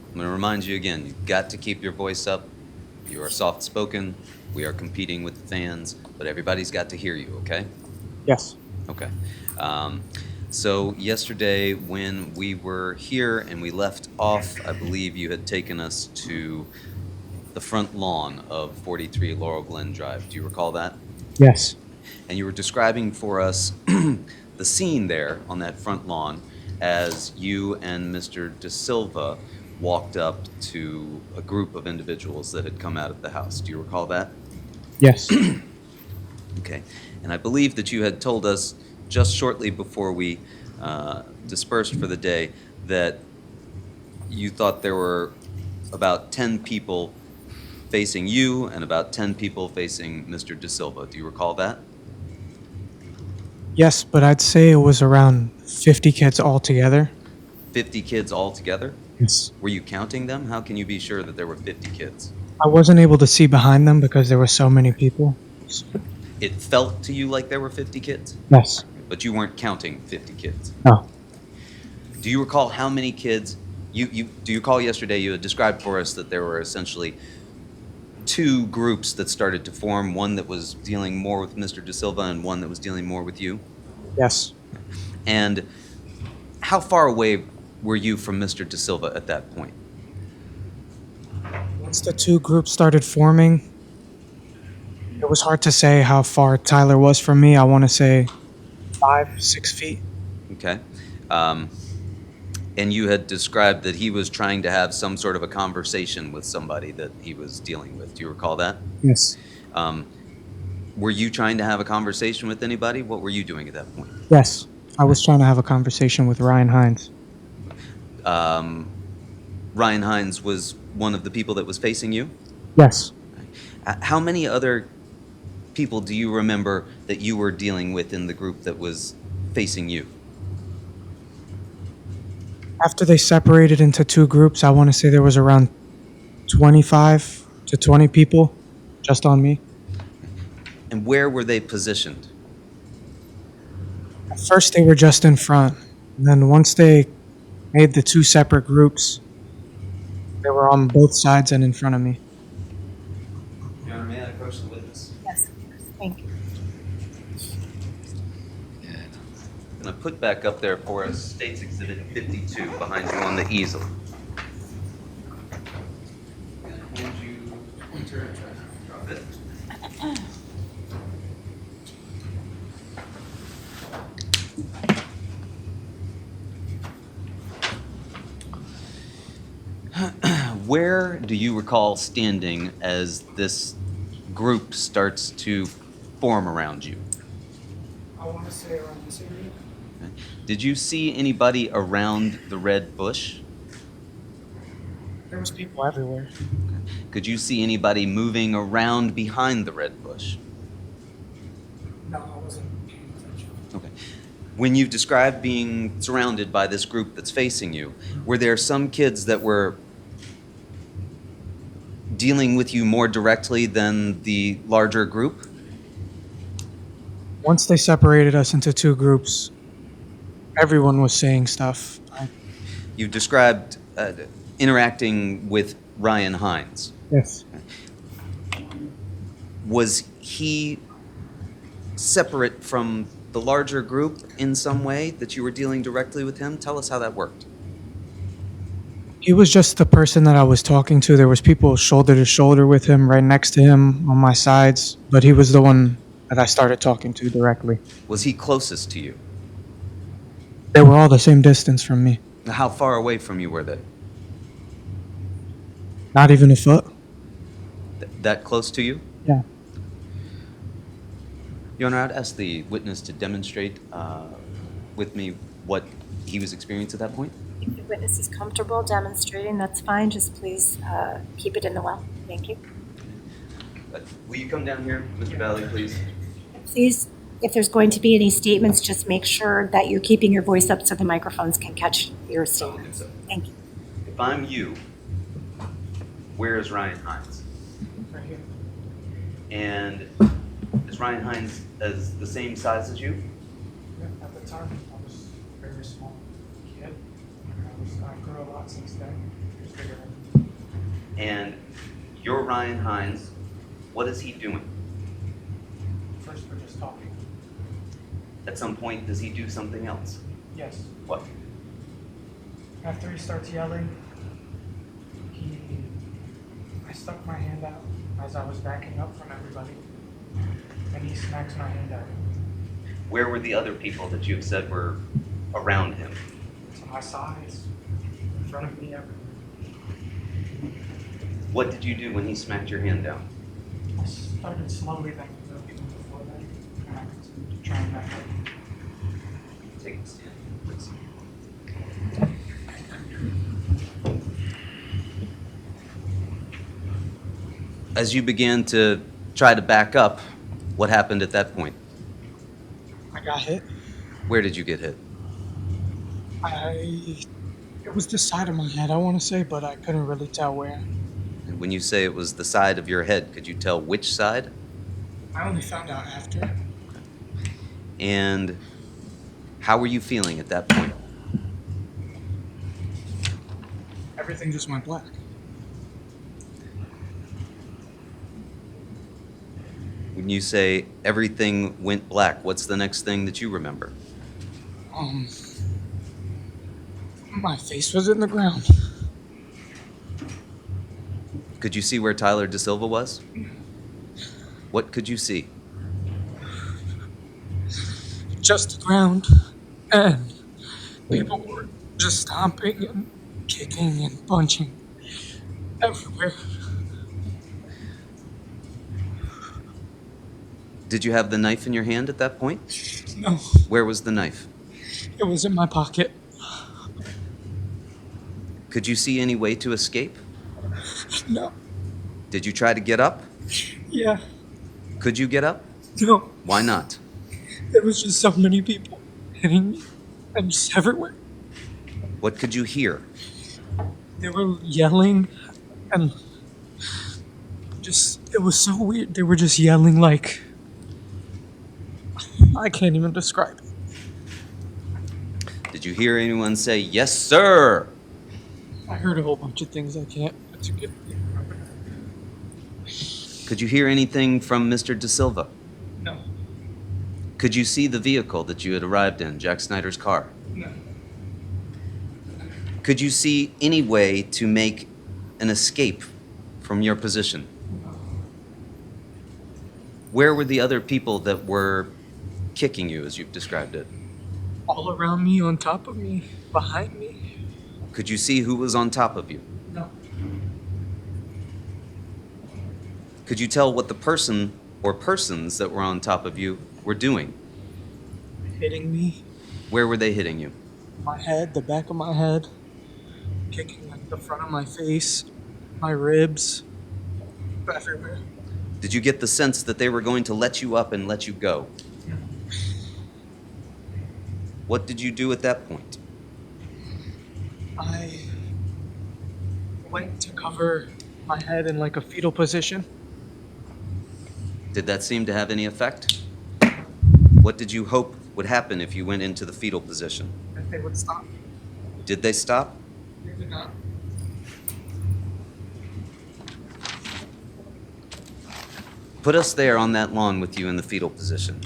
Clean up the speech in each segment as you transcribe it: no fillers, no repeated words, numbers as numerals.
I'm going to remind you again, you've got to keep your voice up. You are soft-spoken. We are competing with the fans, but everybody's got to hear you, okay? Yes. Okay. Um, so yesterday when we were here and we left off, I believe you had taken us to the front lawn of 43 Laurel Glen Drive. Do you recall that? Yes. And you were describing for us the scene there on that front lawn as you and Mr. De Silva walked up to a group of individuals that had come out of the house. Do you recall that? Yes. Okay. And I believe that you had told us just shortly before we dispersed for the day that you thought there were about 10 people facing you and about 10 people facing Mr. De Silva. Do you recall that? Yes, but I'd say it was around 50 kids altogether. 50 kids all together? Yes. Were you counting them? How can you be sure that there were 50 kids? I wasn't able to see behind them because there were so many people. It felt to you like there were 50 kids, Yes. but you weren't counting 50 kids. No. Do you recall how many kids do you recall yesterday you had described for us that there were essentially two groups that started to form, one that was dealing more with Mr. De Silva and one that was dealing more with you? Yes. And how far away were you from Mr. De Silva at that point? Once the two groups started forming, it was hard to say how far Tyler was from me. I want to say 5, 6 feet. Okay. Um, and you had described that he was trying to have some sort of a conversation with somebody that he was dealing with. Do you recall that? Yes. Um, were you trying to have a conversation with anybody? What were you doing at that point? Yes. I was trying to have a conversation with Ryan Hines. Um, Ryan Hines was one of the people that was facing you? Yes. How many other people do you remember that you were dealing with in the group that was facing you? After they separated into two groups, I want to say there was around 25 to 20 people just on me. And where were they positioned? At first, they were just in front. And then once they made the two separate groups, they were on both sides and in front of me. Your Honor, may I approach the witness? Yes, of course. Thank you. I'm going to put back up there for us State's Exhibit 52 behind you on the easel. I'm going to hand you the pointer and try to drop it. Where do you recall standing as this group starts to form around you? I want to say around this area. Okay. Did you see anybody around the red bush? There was people everywhere. Could you see anybody moving around behind the red bush? No, I wasn't paying attention. Okay. When you described being surrounded by this group that's facing you, were there some kids that were dealing with you more directly than the larger group? Once they separated us into two groups, everyone was saying stuff. You described interacting with Ryan Hines. Yes. Was he separate from the larger group in some way that you were dealing directly with him? Tell us how that worked. He was just the person that I was talking to. There was people shoulder to shoulder with him, right next to him on my sides, but he was the one that I started talking to directly. Was he closest to you? They were all the same distance from me. How far away from you were they? Not even a foot. That close to you? Yeah. Your Honor, I'd ask the witness to demonstrate with me what he was experiencing at that point. If the witness is comfortable demonstrating, that's fine. Just please keep it in the well. Thank you. Will you come down here, Mr. Valle, please? Please, if there's going to be any statements, just make sure that you're keeping your voice up so the microphones can catch your statements. Thank you. If I'm you, where is Ryan Hines? Right here. And is Ryan Hines as the same size as you? At the time, I was a very small kid. I grew through a lot since then. And you're Ryan Hines. What is he doing? First, we're just talking. At some point, does he do something else? Yes. What? After he starts yelling, I stuck my hand out as I was backing up from everybody, and he smacks my hand out. Where were the other people that you've said were around him? To my sides, in front of me, everywhere. What did you do when he smacked your hand down? I started slowly backing up even before that, and I continued to try and back up. Take a stand, please. As you began to try to back up, what happened at that point? I got hit. Where did you get hit? It was the side of my head, I want to say, but I couldn't really tell where. And when you say it was the side of your head, could you tell which side? I only found out after. And how were you feeling at that point? Everything just went black. When you say everything went black, what's the next thing that you remember? My face was in the ground. Could you see where Tyler De Silva was? What could you see? Just the ground. And people were just stomping and kicking and punching everywhere. Did you have the knife in your hand at that point? No, Where was the knife? it was in my pocket. Could you see any way to escape? No. Did you try to get up? Yeah. Could you get up? No. Why not? There was just so many people hitting me and just everywhere. What could you hear? They were yelling and it was so weird. They were just yelling like, I can't even describe it. Did you hear anyone say, "Yes, sir"? I heard a whole bunch of things I can't get. Could you hear anything from Mr. De Silva? No. Could you see the vehicle that you had arrived in, Jack Snyder's car? No. Could you see any way to make an escape from your position? Where were the other people that were kicking you, as you've described it? All around me, on top of me, behind me. Could you see who was on top of you? No. Could you tell what the person or persons that were on top of you were doing? Hitting me. Where were they hitting you? My head, the back of my head. Kicking like the front of my face, my ribs, everywhere. Did you get the sense that they were going to let you up and let you go? No. What did you do at that point? I went to cover my head in like a fetal position. Did that seem to have any effect? What did you hope would happen if you went into the fetal position? That they would stop. Did they stop? They did not. Put us there on that lawn with you in the fetal position.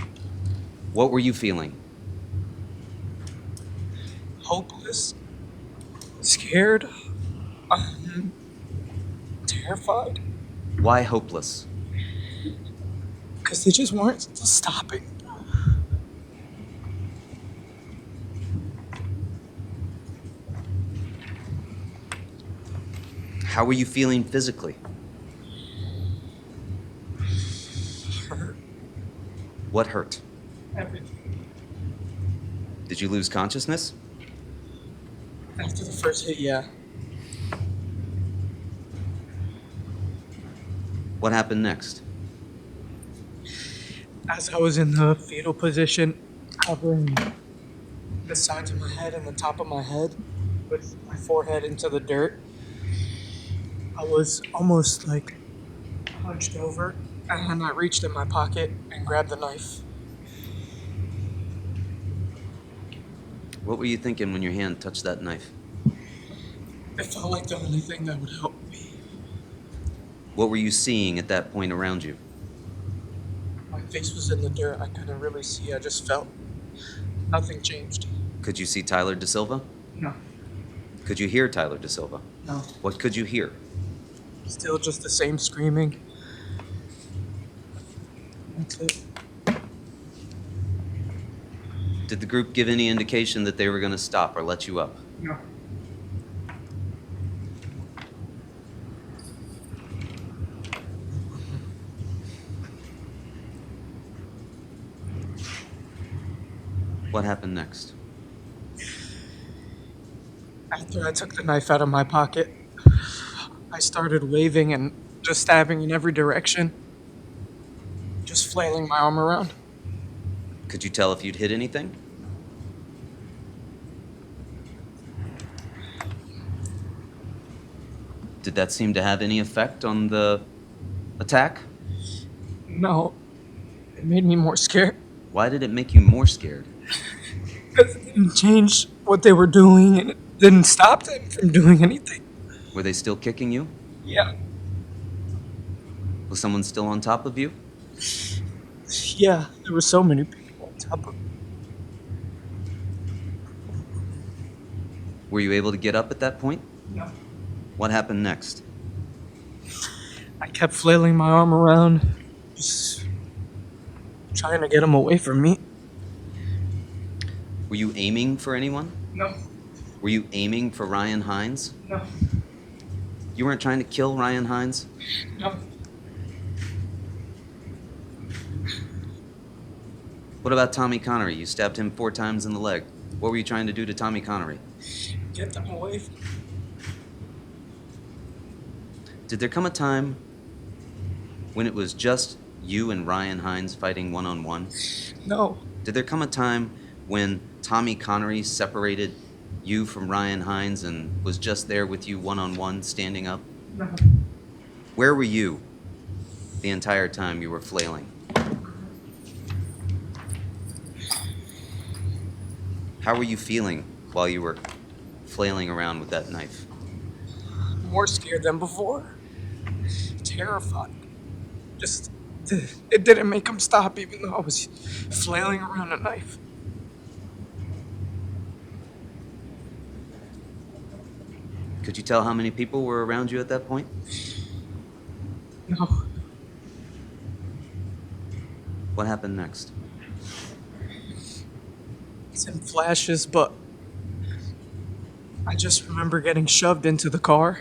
What were you feeling? Hopeless. Scared. Terrified. Why hopeless? Because they just weren't stopping. How were you feeling physically? Hurt. What hurt? Everything. Did you lose consciousness? After the first hit, yeah. What happened next? As I was in the fetal position, covering the sides of my head and the top of my head with my forehead into the dirt, I was almost like hunched over, and I reached in my pocket and grabbed the knife. What were you thinking when your hand touched that knife? It felt like the only thing that would help me. What were you seeing at that point around you? My face was in the dirt. I couldn't really see. I just felt nothing changed. Could you see Tyler Da Silva? No, Could you hear Tyler Da Silva? no. What could you hear? Still just the same screaming. That's it. Did the group give any indication that they were going to stop or let you up? No. What happened next? After I took the knife out of my pocket, I started waving and just stabbing in every direction, just flailing my arm around. Could you tell if you'd hit anything? Did that seem to have any effect on the attack? No, it made me more scared. Why did it make you more scared? Because it didn't change what they were doing, and it didn't stop them from doing anything. Were they still kicking you? Yeah. Was someone still on top of you? Yeah, there were so many people on top of me. Were you able to get up at that point? No. What happened next? I kept flailing my arm around, just trying to get them away from me. Were you aiming for anyone? No, Were you aiming for Ryan Hines? no, You weren't trying to kill Ryan Hines? no. What about Tommy Connery? You stabbed him 4 times in the leg. What were you trying to do to Tommy Connery? Get them away from me. Did there come a time when it was just you and Ryan Hines fighting one-on-one? No, Did there come a time when Tommy Connery separated you from Ryan Hines and was just there with you one-on-one, standing up? no. Where were you the entire time you were flailing? How were you feeling while you were flailing around with that knife? More scared than before. Terrified. Just, it didn't make them stop even though I was flailing around a knife. Could you tell how many people were around you at that point? No, What happened next? it's in flashes, but I just remember getting shoved into the car.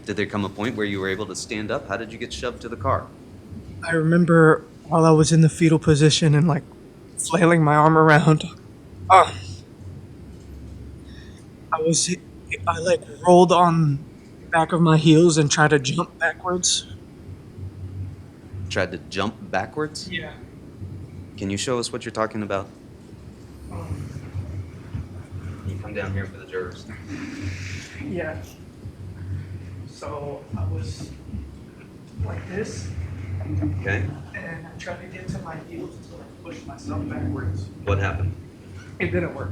Did there come a point where you were able to stand up? How did you get shoved to the car? I remember while I was in the fetal position and like flailing my arm around, I like rolled on the back of my heels and tried to jump backwards. Tried to jump backwards? Yeah. Can you show us what you're talking about? You come down here for the jurors. Yeah. So I was like this, Okay. and I tried to get to my heels to like push myself backwards. What happened? It didn't work.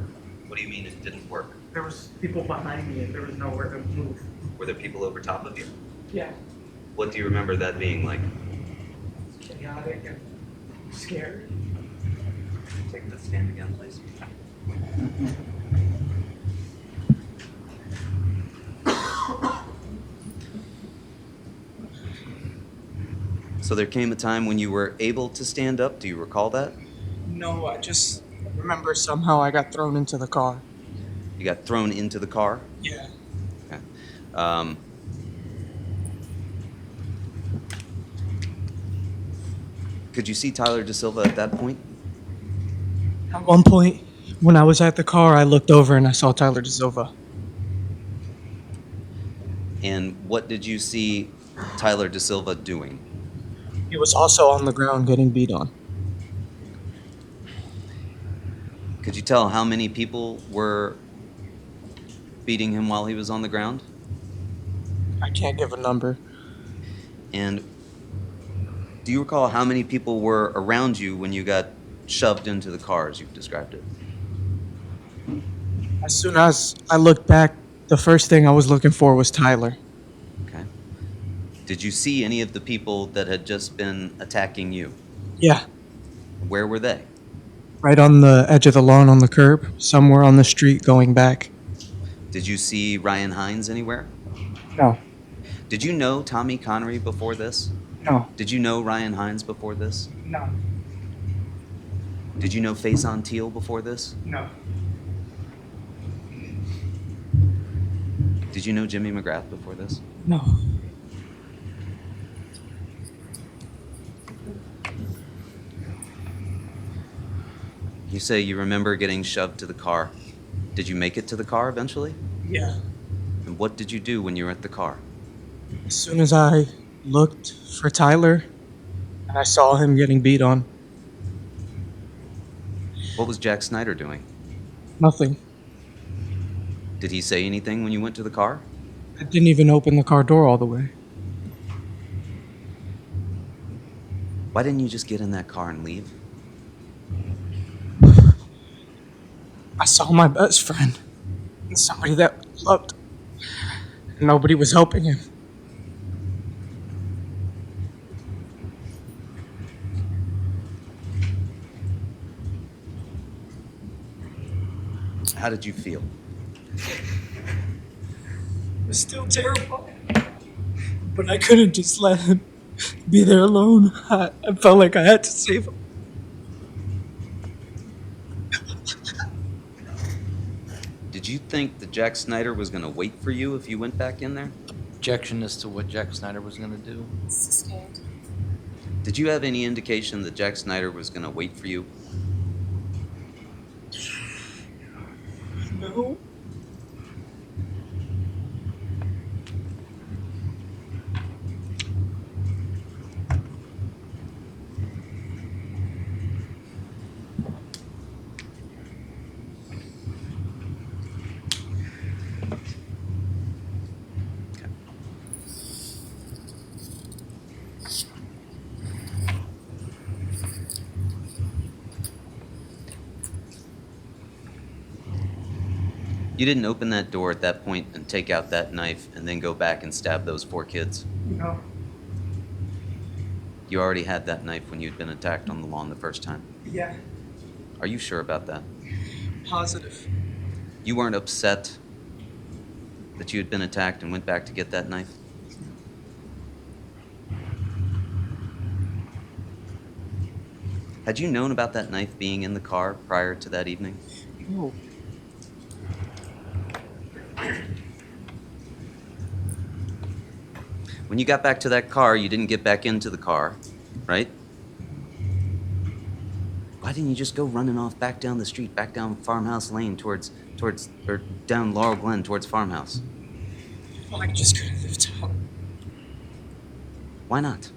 What do you mean it didn't work? There was people behind me, and there was nowhere to move. Were there people over top of you? Yeah. What do you remember that being like? Chaotic and scared. Take the stand again, please. So there came a time when you were able to stand up. Do you recall that? No, I just remember somehow I got thrown into the car. You got thrown into the car? Yeah. Okay. Um, could you see Tyler Da Silva at that point? At one point, when I was at the car, I looked over and I saw Tyler Da Silva. And what did you see Tyler Da Silva doing? He was also on the ground getting beat on. Could you tell how many people were beating him while he was on the ground? I can't give a number. And do you recall how many people were around you when you got shoved into the car, as you've described it? As soon as I looked back, the first thing I was looking for was Tyler. Okay. Did you see any of the people that had just been attacking you? Yeah, Where were they? right on the edge of the lawn on the curb, somewhere on the street going back. Did you see Ryan Hines anywhere? No, Did you know Tommy Connery before this? no, Did you know Ryan Hines before this? no, Did you know Faison Teal before this? no, Did you know Jimmy McGrath before this? no. You say you remember getting shoved to the car. Did you make it to the car eventually? Yeah. And what did you do when you were at the car? As soon as I looked for Tyler and I saw him getting beat on, What was Jack Snyder doing? nothing. Did he say anything when you went to the car? I didn't even open the car door all the way. Why didn't you just get in that car and leave? I saw my best friend and somebody that I loved. Nobody was helping him. How did you feel? It was still terrifying. But I couldn't just let him be there alone. I felt like I had to save him. Did you think that Jack Snyder was going to wait for you if you went back in there? Objection as to what Jack Snyder was going to do. Sustained. Did you have any indication that Jack Snyder was going to wait for you? No. You didn't open that door at that point and take out that knife and then go back and stab those 4 kids. No. You already had that knife when you'd been attacked on the lawn the first time. Yeah. Are you sure about that? Positive. You weren't upset that you had been attacked and went back to get that knife? Had you known about that knife being in the car prior to that evening? No. When you got back to that car, you didn't get back into the car, right? Why didn't you just go running off back down the street, back down Farmhouse Lane or down Laurel Glen towards Farmhouse? I just couldn't live out. Why not?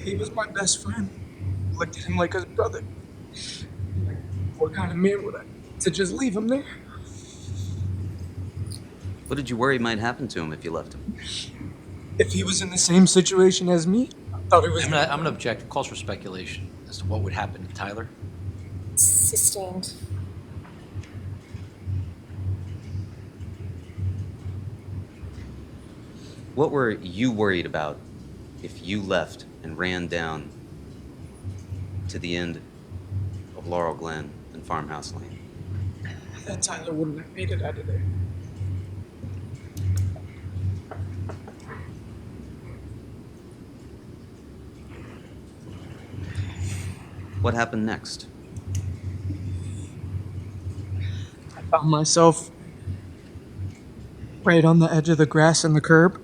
He was my best friend. Looked at him like his brother. Like, what kind of man would I to just leave him there? What did you worry might happen to him if you left him? If he was in the same situation as me, I thought it was. I'm gonna object. It calls for speculation as to what would happen to Tyler. Sustained. What were you worried about if you left and ran down to the end of Laurel Glen and Farmhouse Lane? That Tyler wouldn't have made it out of there. What happened next? I found myself right on the edge of the grass and the curb.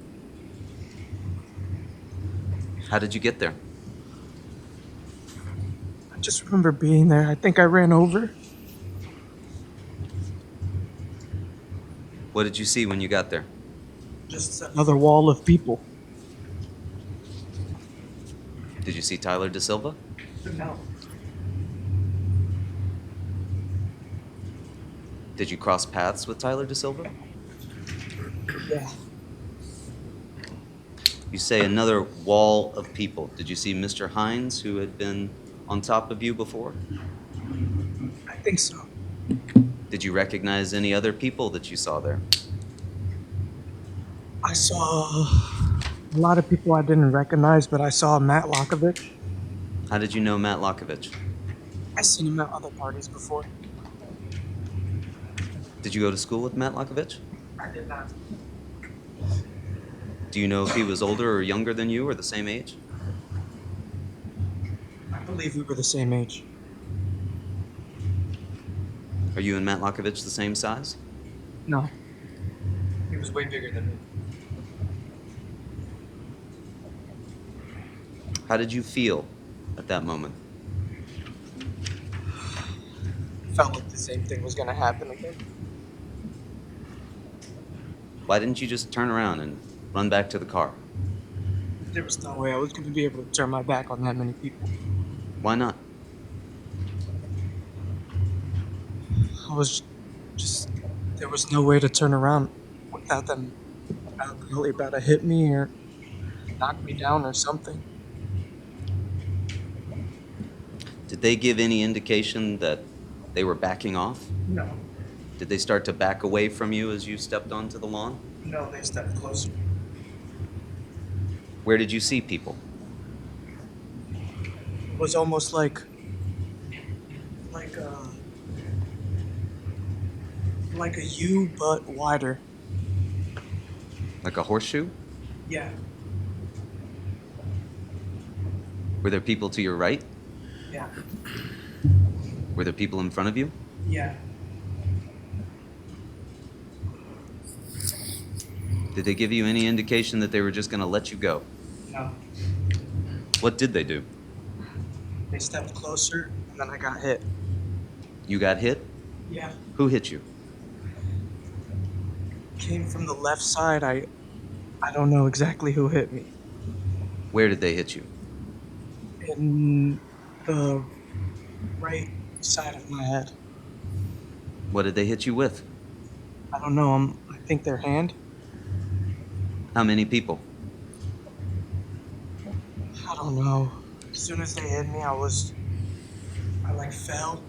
How did you get there? I just remember being there. I think I ran over. What did you see when you got there? Just another wall of people. Did you see Tyler De Silva? No. Did you cross paths with Tyler De Silva? Yeah. You say another wall of people. Did you see Mr. Hines, who had been on top of you before? I think so. Did you recognize any other people that you saw there? I saw a lot of people I didn't recognize, but I saw Matt Lokovich. How did you know Matt Lokovich? I've seen him at other parties before. Did you go to school with Matt Lokovich? I did not. Do you know if he was older or younger than you or the same age? I believe we were the same age. Are you and Matt Lokovich the same size? No. He was way bigger than me. How did you feel at that moment? Felt like the same thing was gonna happen again. Why didn't you just turn around and run back to the car? There was no way I was gonna be able to turn my back on that many people. Why not? I was just, there was no way to turn around without them probably about to hit me or knock me down or something. Did they give any indication that they were backing off? No. Did they start to back away from you as you stepped onto the lawn? No, they stepped closer. Where did you see people? It was almost like a U but wider. Like a horseshoe? Yeah. Were there people to your right? Yeah. Were there people in front of you? Yeah. Did they give you any indication that they were just going to let you go? No. What did they do? They stepped closer and then I got hit. You got hit? Yeah. Who hit you? Came from the left side. I don't know exactly who hit me. Where did they hit you? In the right side of my head. What did they hit you with? I don't know. I think their hand. How many people? I don't know. As soon as they hit me, I fell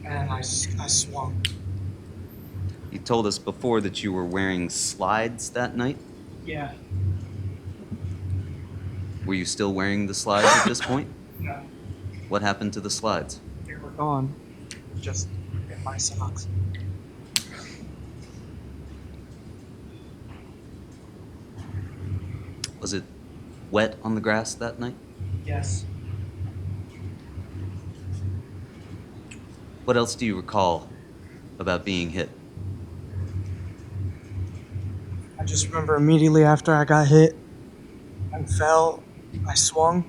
and I swung. You told us before that you were wearing slides that night. Yeah. Were you still wearing the slides at this point? No. What happened to the slides? They were gone. Just in my socks. Was it wet on the grass that night? Yes. What else do you recall about being hit? I just remember immediately after I got hit and fell, I swung.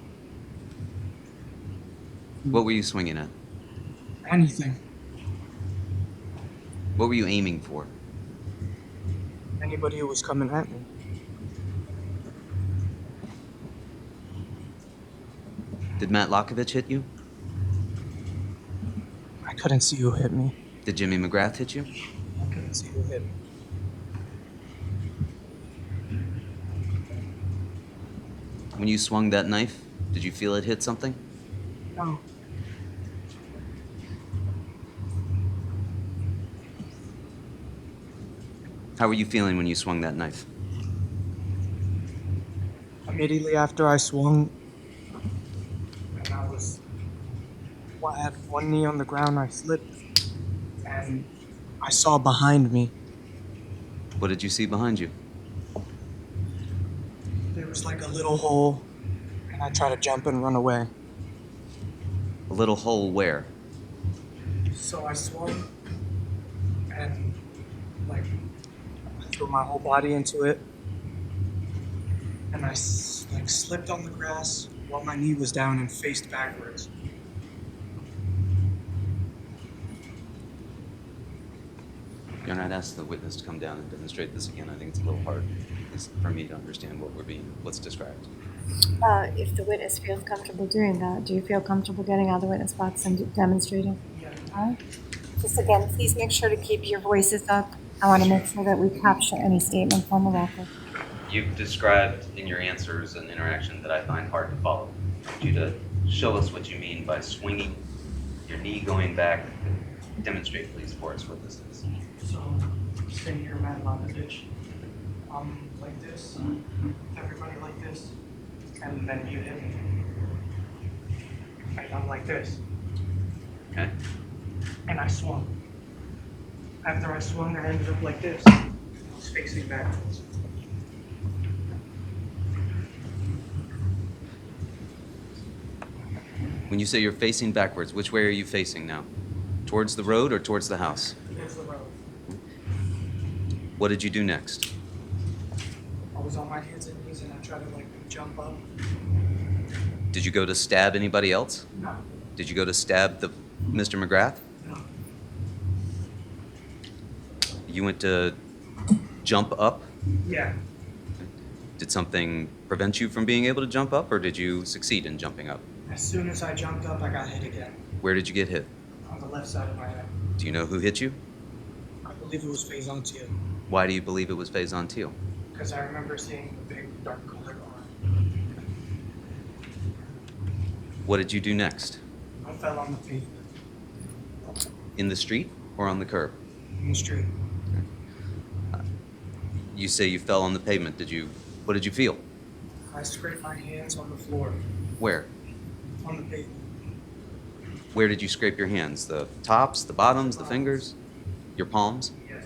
What were you swinging at? Anything. What were you aiming for? Anybody who was coming at me. Did Matt Lokovich hit you? I couldn't see who hit me. Did Jimmy McGrath hit you? I couldn't see who hit me. When you swung that knife, did you feel it hit something? No. How were you feeling when you swung that knife? Immediately after I swung, and I had one knee on the ground, I slipped, and I saw behind me. What did you see behind you? There was like a little hole, and I tried to jump and run away. A little hole where? So I swung, and I threw my whole body into it, and I slipped on the grass while my knee was down and faced backwards. You're not asked the witness to come down and demonstrate this again. I think it's a little hard for me to understand what's described. If the witness feels comfortable doing that, do you feel comfortable getting out of the witness box and demonstrating? Yeah. All right. Just again, please make sure to keep your voices up. I want to make sure that we capture any statements on the record. You've described in your answers an interaction that I find hard to follow. I want you to show us what you mean by swinging, your knee going back, demonstrate, please, for us what this is. So, sitting here, mad about the ditch. Like this, everybody like this, and then you hit me. And I'm like this, Okay. and I swung. After I swung, I ended up like this. I was facing backwards. When you say you're facing backwards, which way are you facing now? Towards the road or towards the house? Here's the road. What did you do next? I was on my hands and knees, and I tried to like jump up. Did you go to stab anybody else? No, Did you go to stab the Mr. McGrath? no. You went to jump up? Yeah, Did something prevent you from being able to jump up, or did you succeed in jumping up? as soon as I jumped up, I got hit again Where did you get hit? on the left side of my head. Do you know who hit you? I believe it was Faison too, Why do you believe it was Faison Teal? because I remember seeing the big dark colored arm. What did you do next? I fell on the pavement In the street or on the curb? in the street. You say you fell on the pavement. What did you feel? I scraped my hands on the floor, Where? on the pavement. Where did you scrape your hands? The tops, the bottoms, the fingers? Your palms? Yes.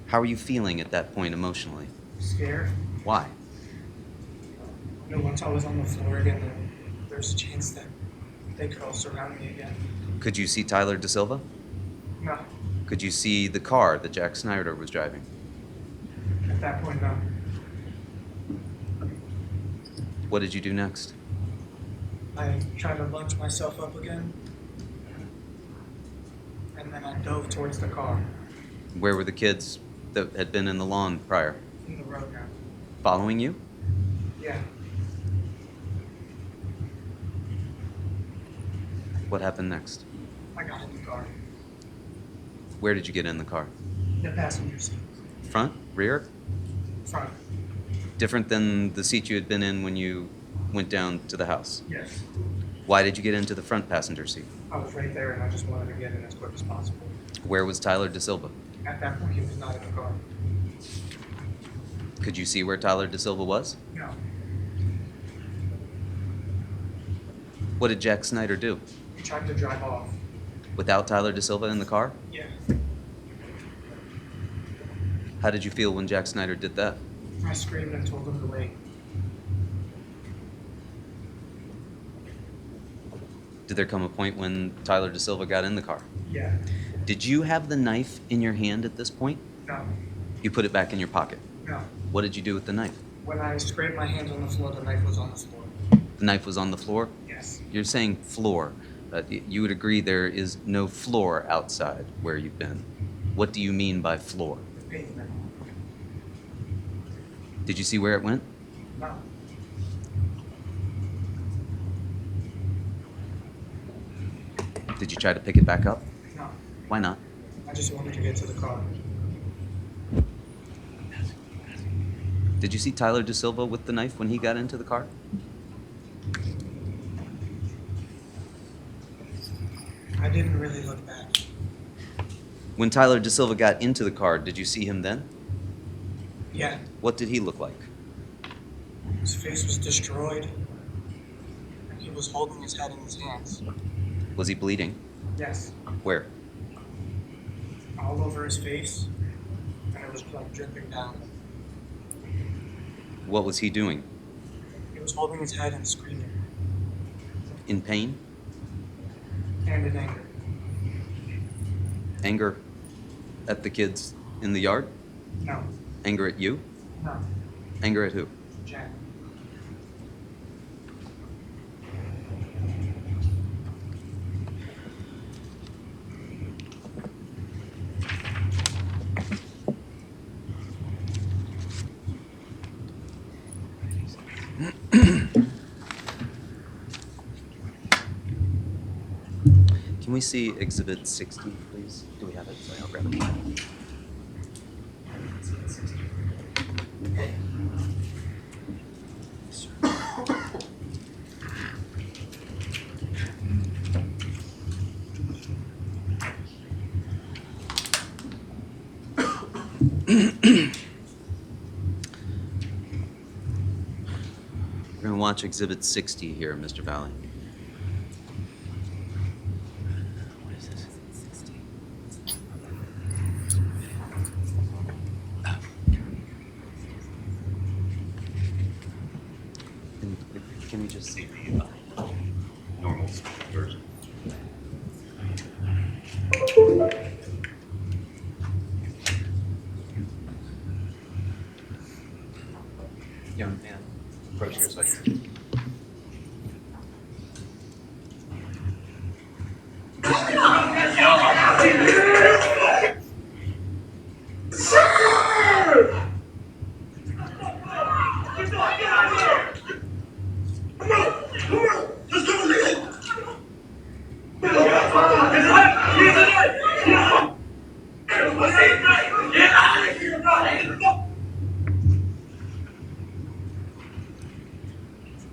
How are you feeling at that point emotionally? Scared. Why? I knew once I was on the floor again, then there's a chance that they could all surround me again. Could you see Tyler Da Silva? No, Could you see the car that Jack Snyder was driving? at that point, no. What did you do next? I tried to lunge myself up again, and then I dove towards the car Where were the kids that had been in the lawn prior? in the road now. Following you? Yeah, What happened next? I got in the car. Where did you get in the car? The passenger seat. Front? Rear? Front. Different than the seat you had been in when you went down to the house. Yes. Why did you get into the front passenger seat? I was right there, and I just wanted to get in as quick as possible. Where was Tyler Da Silva? At that point, he was not in the car. Could you see where Tyler Da Silva was? No. What did Jack Snyder do? He tried to drive off. Without Tyler Da Silva in the car? Yeah. How did you feel when Jack Snyder did that? I screamed and told him to wait. Did there come a point when Tyler Da Silva got in the car? Yeah. Did you have the knife in your hand at this point? No. You put it back in your pocket. No. What did you do with the knife? When I scraped my hands on the floor, the knife was on the floor. The knife was on the floor? Yes. You're saying floor. You would agree there is no floor outside where you've been. What do you mean by floor? The pavement. Did you see where it went? No. Did you try to pick it back up? No. Why not? I just wanted to get to the car. Did you see Tyler Da Silva with the knife when he got into the car? I didn't really look back. When Tyler Da Silva got into the car, did you see him then? Yeah. What did he look like? His face was destroyed. And he was holding his head in his hands. Was he bleeding? Yes. Where? All over his face. And it was like dripping down. What was he doing? He was holding his head and screaming. In pain? And in anger. Anger at the kids in the yard? No. Anger at you? No. Anger at who? Jack. Can we see Exhibit 60, please? Do we have it? Sorry, I'll grab it. Exhibit 60. Yes, sir. We're going to watch Exhibit 60 here, Mr. Valle. What is this? Can we just see the normal version? Young man, approach here so I can.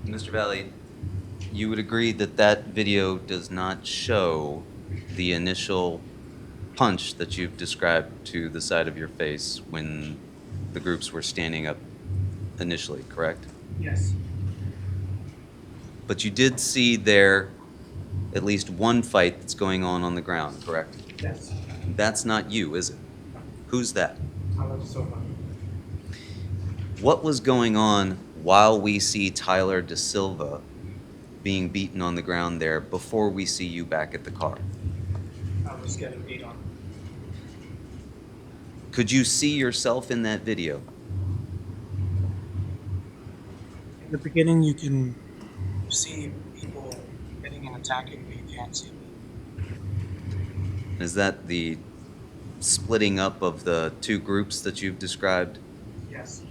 Mr. Valle, you would agree that that video does not show the initial punch that you've described to the side of your face when the groups were standing up initially, correct? Yes. But you did see there at least one fight that's going on the ground, correct? Yes. That's not you, is it? Who's that? Tyler De Silva. What was going on while we see Tyler De Silva being beaten on the ground there before we see you back at the car? I was getting beat on. Could you see yourself in that video? In the beginning, you can see people hitting and attacking, but you can't see me. Is that the splitting up of the two groups that you've described? Yes.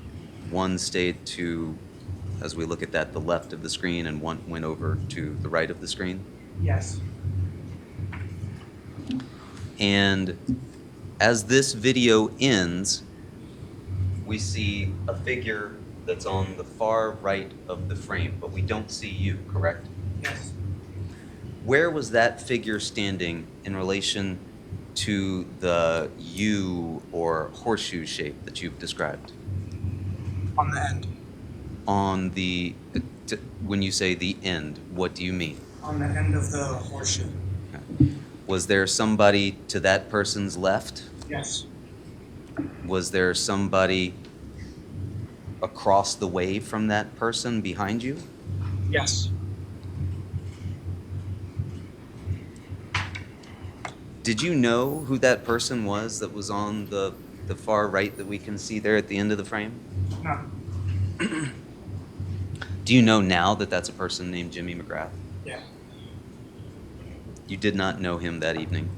One stayed to, as we look at that, the left of the screen, and one went over to the right of the screen? Yes. And as this video ends, we see a figure that's on the far right of the frame, but we don't see you, correct? Yes. Where was that figure standing in relation to the U or horseshoe shape that you've described? On the end. On the, when you say the end, what do you mean? On the end of the horseshoe. Was there somebody to that person's left? Yes. Was there somebody across the way from that person behind you? Yes. Did you know who that person was that was on the far right that we can see there at the end of the frame? No. Do you know now that that's a person named Jimmy McGrath? Yeah. You did not know him that evening.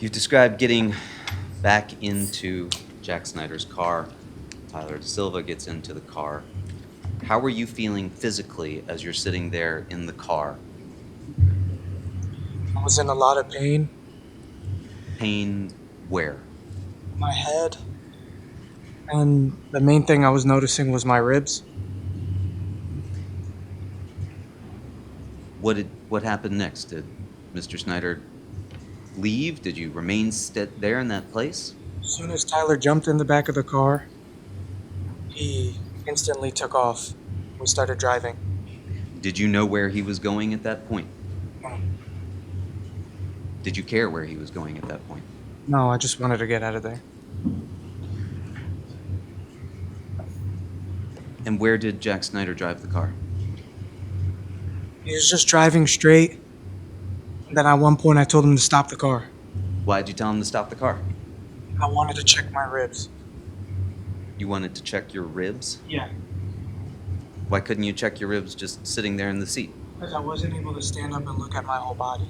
You've described getting back into Jack Snyder's car. Tyler De Silva gets into the car. How are you feeling physically as you're sitting there in the car? I was in a lot of pain. Pain where? My head. And the main thing I was noticing was my ribs. What happened next? Did Mr. Snyder leave? Did you remain there in that place? As soon as Tyler jumped in the back of the car, he instantly took off. We started driving. Did you know where he was going at that point? No. Did you care where he was going at that point? No, I just wanted to get out of there. And where did Jack Snyder drive the car? He was just driving straight. And then at one point I told him to stop the car. Why did you tell him to stop the car? I wanted to check my ribs. You wanted to check your ribs? Yeah. Why couldn't you check your ribs just sitting there in the seat? Because I wasn't able to stand up and look at my whole body.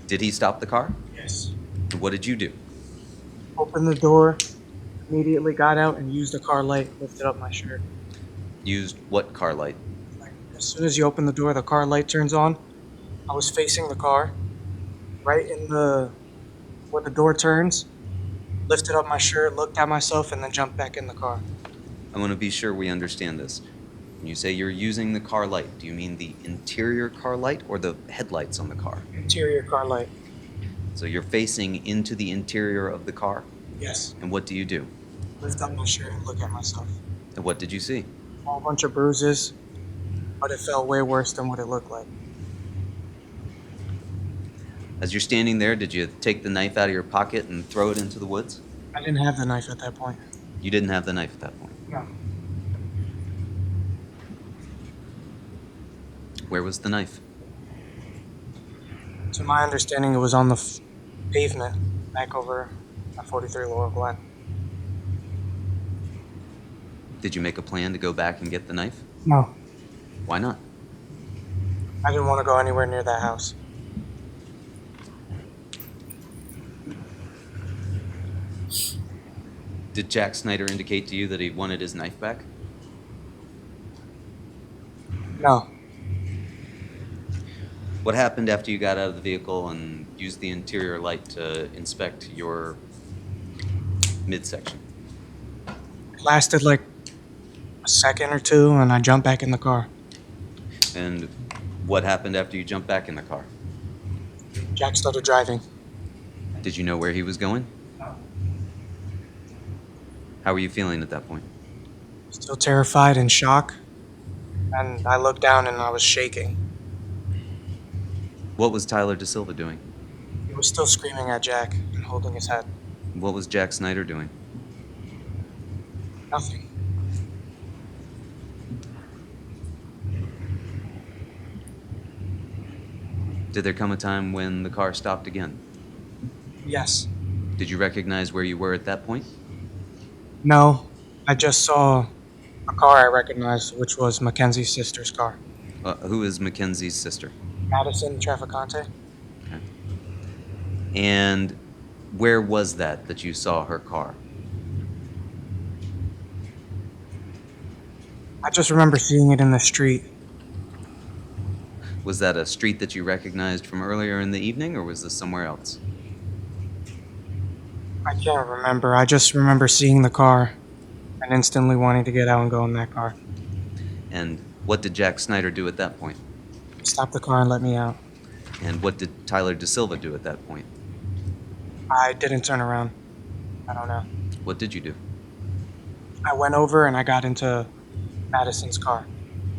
Did he stop the car? Yes. And what did you do? Opened the door, immediately got out and used the car light, lifted up my shirt. Used what car light? Like, as soon as you open the door, the car light turns on. I was facing the car, right in the where the door turns, lifted up my shirt, looked at myself, and then jumped back in the car. I want to be sure we understand this. When you say you're using the car light, do you mean the interior car light or the headlights on the car? Interior car light. So you're facing into the interior of the car, Yes. and what do you do? Lift up my shirt and look at myself. And what did you see? A whole bunch of bruises, but it felt way worse than what it looked like. As you're standing there, did you take the knife out of your pocket and throw it into the woods? I didn't have the knife at that point. You didn't have the knife at that point. No. Where was the knife? To my understanding, it was on the pavement back over at 43 Laurel Glen. Did you make a plan to go back and get the knife? No. Why not? I didn't want to go anywhere near that house. Did Jack Snyder indicate to you that he wanted his knife back? No. What happened after you got out of the vehicle and used the interior light to inspect your midsection? It lasted like a second or two, and I jumped back in the car. And what happened after you jumped back in the car? Jack started driving. Did you know where he was going? No. How were you feeling at that point? Still terrified and shocked. And I looked down and I was shaking. What was Tyler DeSilva doing? He was still screaming at Jack and holding his head. What was Jack Snyder doing? Nothing. Did there come a time when the car stopped again? Yes. Did you recognize where you were at that point? No. I just saw a car I recognized, which was Mackenzie's sister's car. Who is Mackenzie's sister? Madison Traficante. And where was that you saw her car? I just remember seeing it in the street. Was that a street that you recognized from earlier in the evening, or was this somewhere else? I can't remember. I just remember seeing the car and instantly wanting to get out and go in that car. And what did Jack Snyder do at that point? Stop the car and let me out. And what did Tyler DeSilva do at that point? I didn't turn around. I don't know. What did you do? I went over and I got into Madison's car,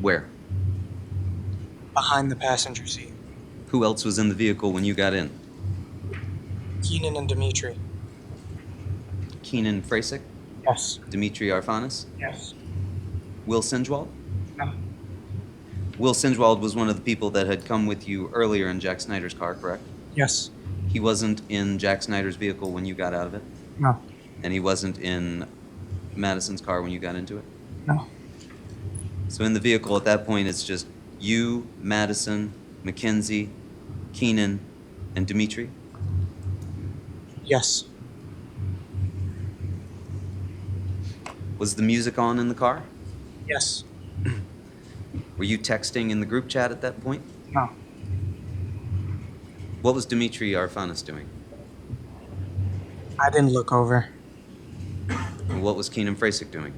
Where? behind the passenger seat. Who else was in the vehicle when you got in? Keenan and Dimitri. Keenan Frasick? Yes. Dimitri Arfanis? Yes. Will Sinjwald? No. Will Sinjwald was one of the people that had come with you earlier in Jack Snyder's car, correct? Yes. He wasn't in Jack Snyder's vehicle when you got out of it? No. And he wasn't in Madison's car when you got into it? No. So in the vehicle at that point, it's just you, Madison, Mackenzie, Keenan, and Dimitri? Yes. Was the music on in the car? Yes. Were you texting in the group chat at that point? No. What was Dimitri Arfanis doing? I didn't look over. And what was Keenan Frasick doing?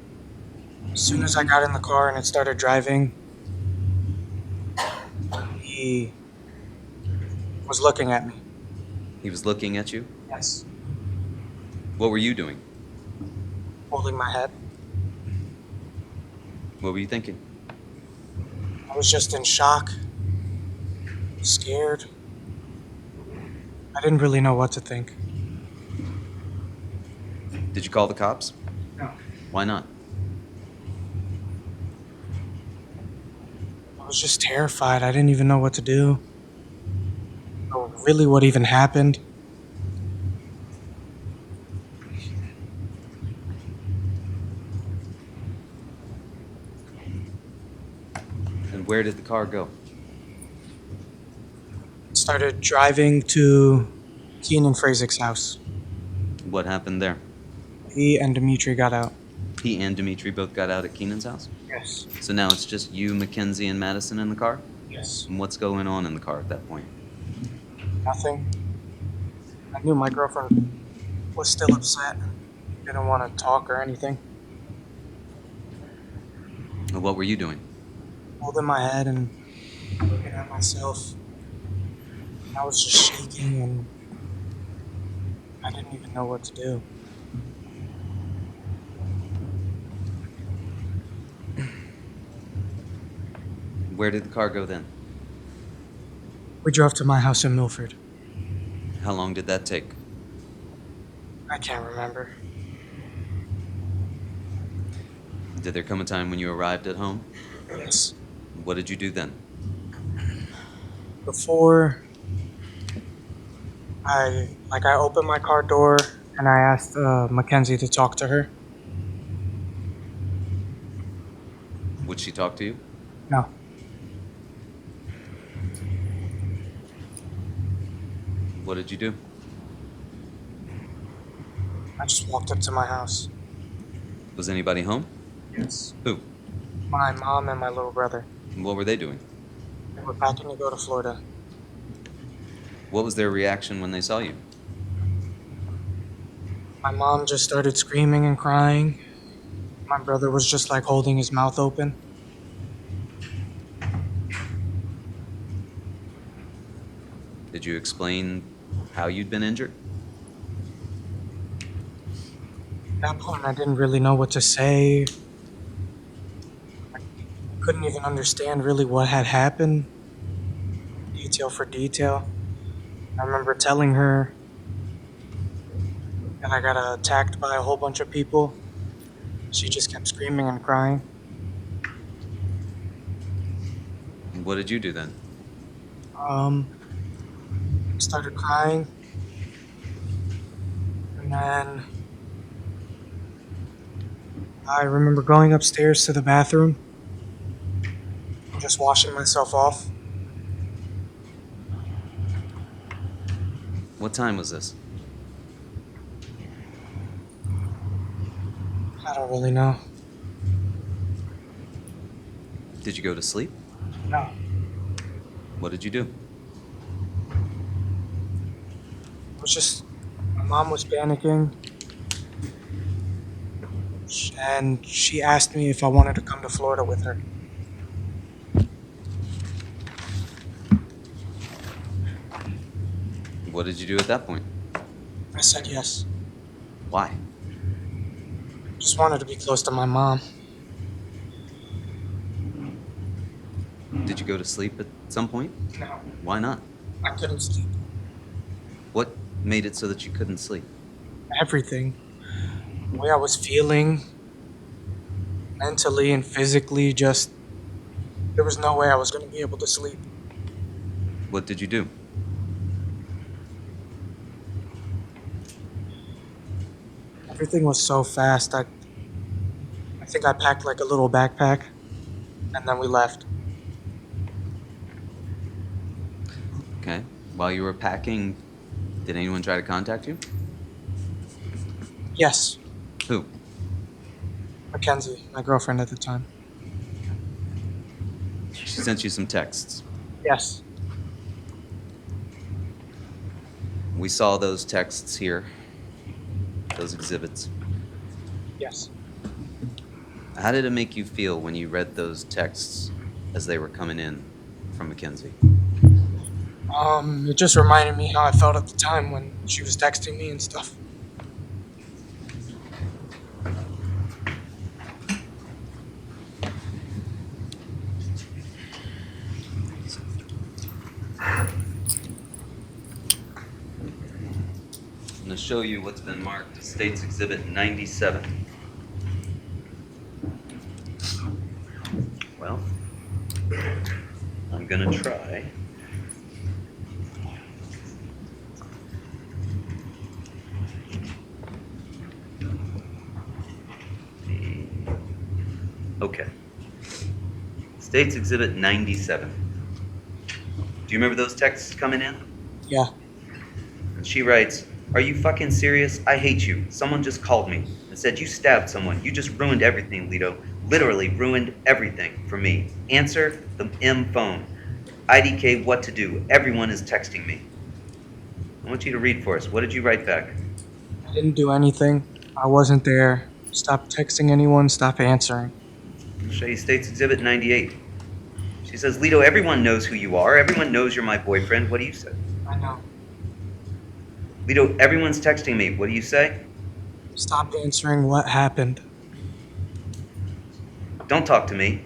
As soon as I got in the car and it started driving, he was looking at me. He was looking at you? Yes. What were you doing? Holding my head. What were you thinking? I was just in shock. Scared. I didn't really know what to think. Did you call the cops? No. Why not? I was just terrified. I didn't even know what to do. Or really what even happened. And where did the car go? Started driving to Keenan Frasick's house. What happened there? He and Dimitri got out. He and Dimitri both got out at Keenan's house? Yes. So now it's just you, Mackenzie, and Madison in the car? Yes. And what's going on in the car at that point? Nothing. I knew my girlfriend was still upset and didn't want to talk or anything. What were you doing? Holding my head and looking at myself. I was just shaking and I didn't even know what to do. Where did the car go then? We drove to my house in Milford. How long did that take? I can't remember. Did there come a time when you arrived at home? Yes. What did you do then? Before I opened my car door and I asked Mackenzie to talk to her. Would she talk to you? No. What did you do? I just walked up to my house. Was anybody home? Yes. Who? My mom and my little brother. What were they doing? They were packing to go to Florida. What was their reaction when they saw you? My mom just started screaming and crying. My brother was just like holding his mouth open. Did you explain how you'd been injured? At that point, I didn't really know what to say. I couldn't even understand really what had happened, detail for detail. I remember telling her that I got attacked by a whole bunch of people. She just kept screaming and crying. What did you do then? I started crying. And then I remember going upstairs to the bathroom and just washing myself off. What time was this? I don't really know. Did you go to sleep? No. What did you do? It was just, my mom was panicking. And she asked me if I wanted to come to Florida with her. What did you do at that point? I said yes. Why? Just wanted to be close to my mom. Did you go to sleep at some point? No. Why not? I couldn't sleep. What made it so that you couldn't sleep? Everything. The way I was feeling, mentally and physically, just, there was no way I was going to be able to sleep. What did you do? Everything was so fast. I think I packed like a little backpack, and then we left. Okay. While you were packing, did anyone try to contact you? Yes, Who? Mackenzie, my girlfriend at the time. She sent you some texts. Yes. We saw those texts here, those exhibits. Yes. How did it make you feel when you read those texts as they were coming in from Mackenzie? It just reminded me how I felt at the time when she was texting me and stuff. I'm going to show you what's been marked as State's Exhibit 97. Well, I'm going to try. Okay. State's Exhibit 97. Do you remember those texts coming in? Yeah. And she writes, "Are you fucking serious? I hate you. Someone just called me and said you stabbed someone. You just ruined everything, Lito. Literally ruined everything for me. Answer the M phone. IDK what to do. Everyone is texting me." I want you to read for us. What did you write back? I didn't do anything. I wasn't there. Stop texting anyone. Stop answering. I'll show you State's Exhibit 98. She says, Lito, everyone knows who you are. Everyone knows you're my boyfriend. What do you say? I know. Lito, everyone's texting me. What do you say? Stop answering. What happened? Don't talk to me.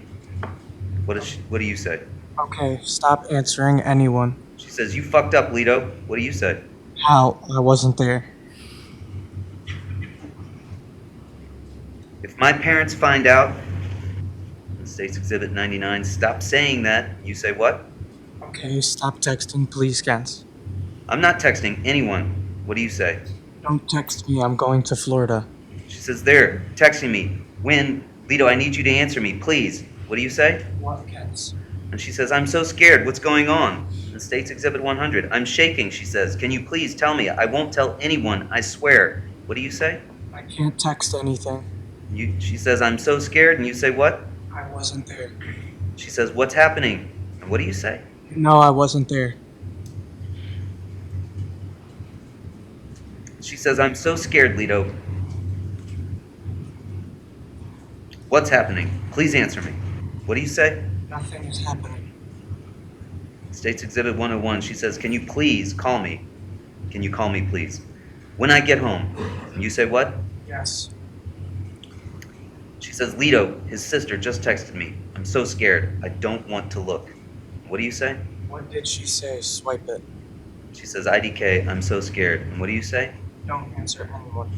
What do you say? Okay, stop answering anyone. She says, you fucked up, Lito. What do you say? How? I wasn't there. If my parents find out, State's Exhibit 99, stop saying that. You say what? Okay, stop texting, please, Kent. I'm not texting anyone. What do you say? Don't text me. I'm going to Florida. She says, they're texting me. When? Lito, I need you to answer me, please. What do you say? What, Kent? And she says, I'm so scared. What's going on? In State's Exhibit 100. I'm shaking, she says. Can you please tell me? I won't tell anyone, I swear. What do you say? I can't text anything. She says, I'm so scared. And you say, what? I wasn't there. She says, what's happening? And what do you say? No, I wasn't there. She says, I'm so scared, Lito. What's happening? Please answer me. What do you say? Nothing is happening. State's Exhibit 101. She says, can you please call me? Can you call me, please? When I get home. And you say, what? Yes. She says, Lito, his sister just texted me. I'm so scared. I don't want to look. What do you say? What did she say? Swipe it. She says, IDK, I'm so scared. And what do you say? Don't answer anyone.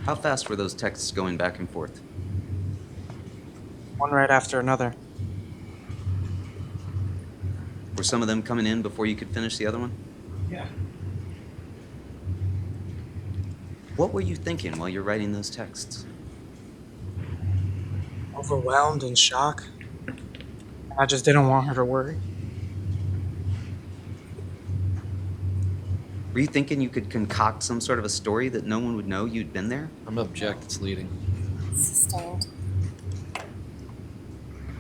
How fast were those texts going back and forth? One right after another. Were some of them coming in before you could finish the other one? Yeah. What were you thinking while you're writing those texts? Overwhelmed and shocked. I just didn't want her to worry. Were you thinking you could concoct some sort of a story that no one would know you'd been there? I'm gonna object, it's leading. Sustained.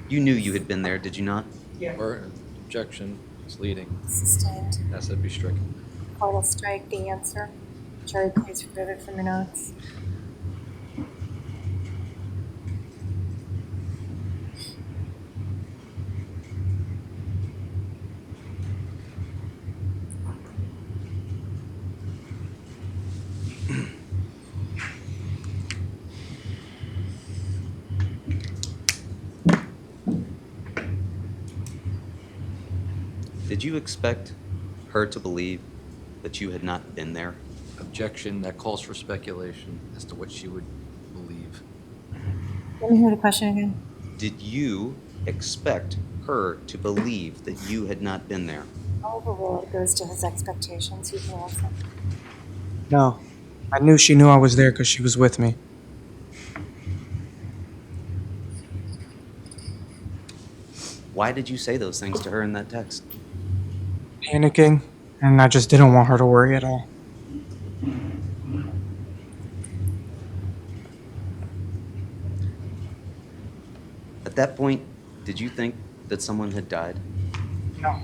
You knew you had been there, did you not? Yeah. Or objection, it's leading. Sustained. That's to be stricken. Court will strike the answer. Jury, please remove it from your notes. Did you expect her to believe that you had not been there? Objection, that calls for speculation as to what she would believe. Let me hear the question again. Did you expect her to believe that you had not been there? Overrule, it goes to his expectations. You can answer. No. I knew she knew I was there because she was with me. Why did you say those things to her in that text? Panicking, and I just didn't want her to worry at all. At that point, did you think that someone had died? No.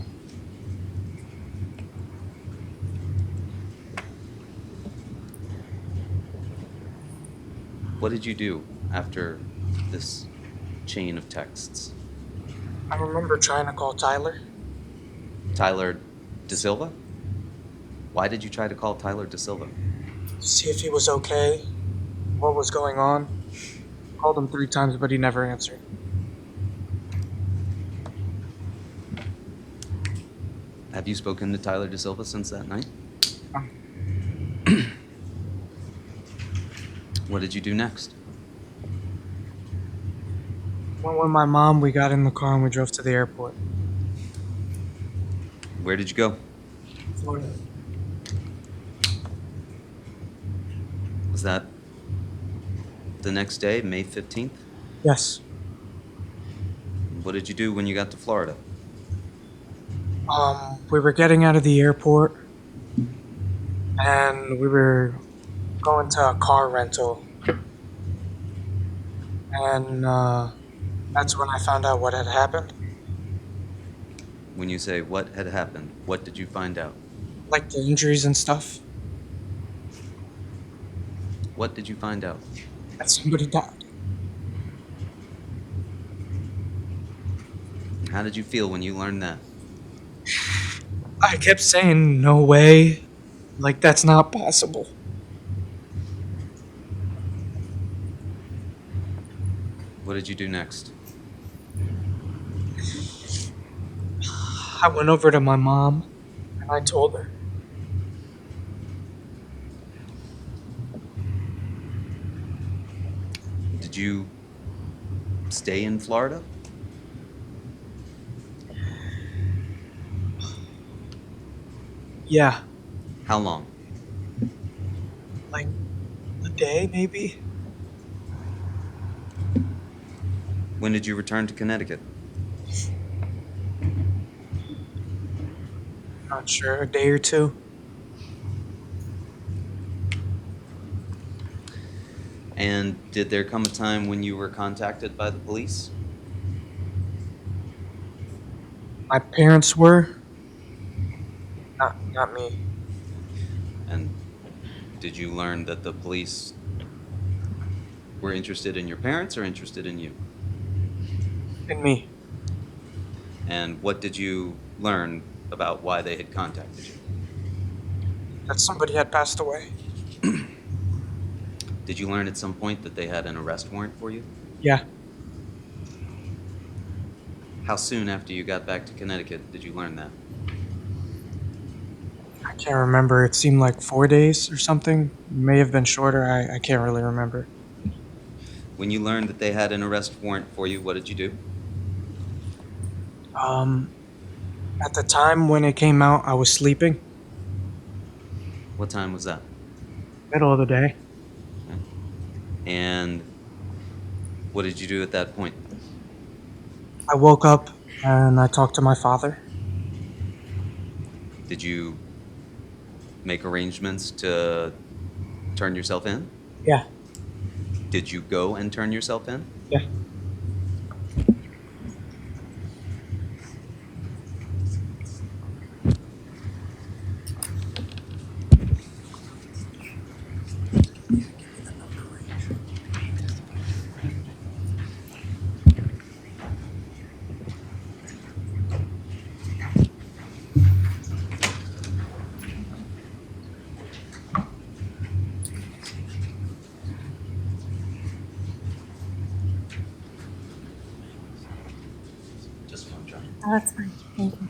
What did you do after this chain of texts? I remember trying to call Tyler. Tyler De Silva? Why did you try to call Tyler De Silva? To see if he was okay, what was going on. Called him 3 times, but he never answered. Have you spoken to Tyler De Silva since that night? What did you do next? Went with my mom, we got in the car and we drove to the airport. Where did you go? Florida. Was that the next day, May 15th? Yes. What did you do when you got to Florida? We were getting out of the airport and we were going to a car rental. and that's when I found out what had happened. When you say what had happened, what did you find out? Like the injuries and stuff. What did you find out? That somebody died. How did you feel when you learned that? I kept saying, no way. Like, that's not possible. What did you do next? I went over to my mom and I told her. Did you stay in Florida? Yeah, How long? like a day maybe? When did you return to Connecticut? Not sure, a day or two. And did there come a time when you were contacted by the police? My parents were. Not me. And did you learn that the police were interested in your parents or interested in you? And me. And what did you learn about why they had contacted you? That somebody had passed away. Did you learn at some point that they had an arrest warrant for you? Yeah. How soon after you got back to Connecticut did you learn that? I can't remember. It seemed like 4 days or something. May have been shorter. I can't really remember. When you learned that they had an arrest warrant for you, what did you do? Um, at the time when it came out, I was sleeping. What time was that? Middle of the day. Okay. And what did you do at that point? I woke up and I talked to my father. Did you make arrangements to turn yourself in? Yeah. Did you go and turn yourself in? Yeah. Just one try. Oh, that's fine. Thank you.